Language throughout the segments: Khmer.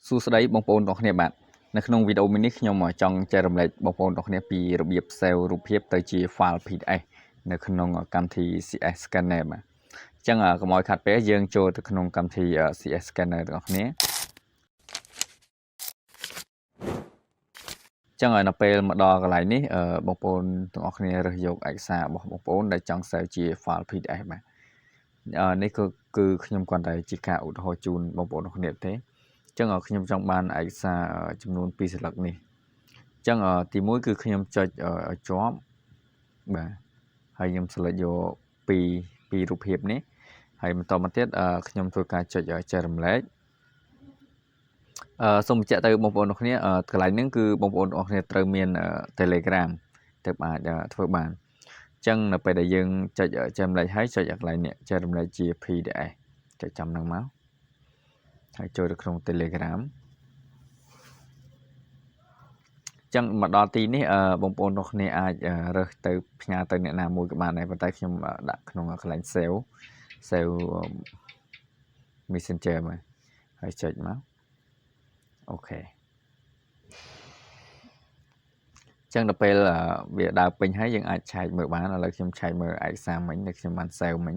សួស្តីបងប្អូនទាំងគ្នាបាទនៅក្នុងវីដេអូនេះខ្ញុំចង់ចែករំលែកបងប្អូនទាំងគ្នាពីរបៀប save រូបភាពទៅជា file PDF នៅក្នុងកម្មវិធី CS Scanner បាទអញ្ចឹងកុំឲ្យខាត់ពេលយើងចូលទៅក្នុងកម្មវិធី CS Scanner ទាំងគ្នាអញ្ចឹងនៅពេលមកដល់កន្លែងនេះបងប្អូនទាំងអស់គ្នារើសយកឯកសាររបស់បងប្អូនដែលចង់ save ជា file PDF បាទនេះគឺខ្ញុំគ្រាន់តែជាការឧទាហរណ៍ជូនបងប្អូនទាំងគ្នាទេអញ្ចឹងខ្ញុំចង់បានឯកសារចំនួន2សន្លឹកនេះអញ្ចឹងទី1គឺខ្ញុំចុចឲ្យជាប់បាទហើយខ្ញុំ select យកពីរូបភាពនេះហើយបន្តមកទៀតខ្ញុំធ្វើការចុចចែករំលែកសូមបញ្ជាក់ទៅបងប្អូនទាំងគ្នាកន្លែងហ្នឹងគឺបងប្អូនទាំងគ្នាត្រូវមាន Telegram ទើបអាចធ្វើបានអញ្ចឹងនៅពេលដែលយើងចុចចែករំលែកហើយចុចកន្លែងនេះចែករំលែកជា PDF ចុចចាំហ្នឹងមកហើយចូលទៅក្នុង Telegram ចឹងមកដល់ទីនេះបងប្អូនទាំងគ្នាអាចរើសទៅផ្ញើទៅអ្នកណាមួយក៏បានដែរប៉ុន្តែខ្ញុំដាក់ក្នុងកន្លែង save Messenger មកហើយចុចមកអូខេចឹងដល់ពេលវាដើរពេញហើយយើងអាចឆែកមើលបានឥឡូវខ្ញុំឆែកមើលឯកសារមិញដែលខ្ញុំបាន save មិញ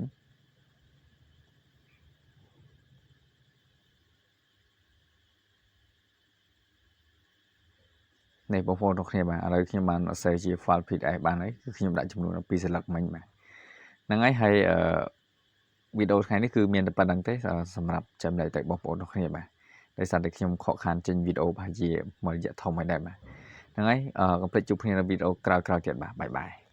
នេះបងប្អូនទាំងគ្នាបាទឥឡូវខ្ញុំបាន save ជា file PDF បានហើយគឺខ្ញុំដាក់ចំនួន2សន្លឹកមិញបាទហ្នឹងហើយវីដេអូថ្ងៃនេះគឺមានតែប៉ុណ្្នឹងទេសម្រាប់ចាំលែកទៅបងប្អូនទាំងគ្នាបាទដោយសារតែខ្ញុំខកខានចេញវីដេអូប្រហែលជាមួយរយៈធំហើយដែរបាទហ្នឹងហើយកុំភ្លេចជួបគ្នានៅវីដេអូក្រោយៗទៀតបាទបាយបាយ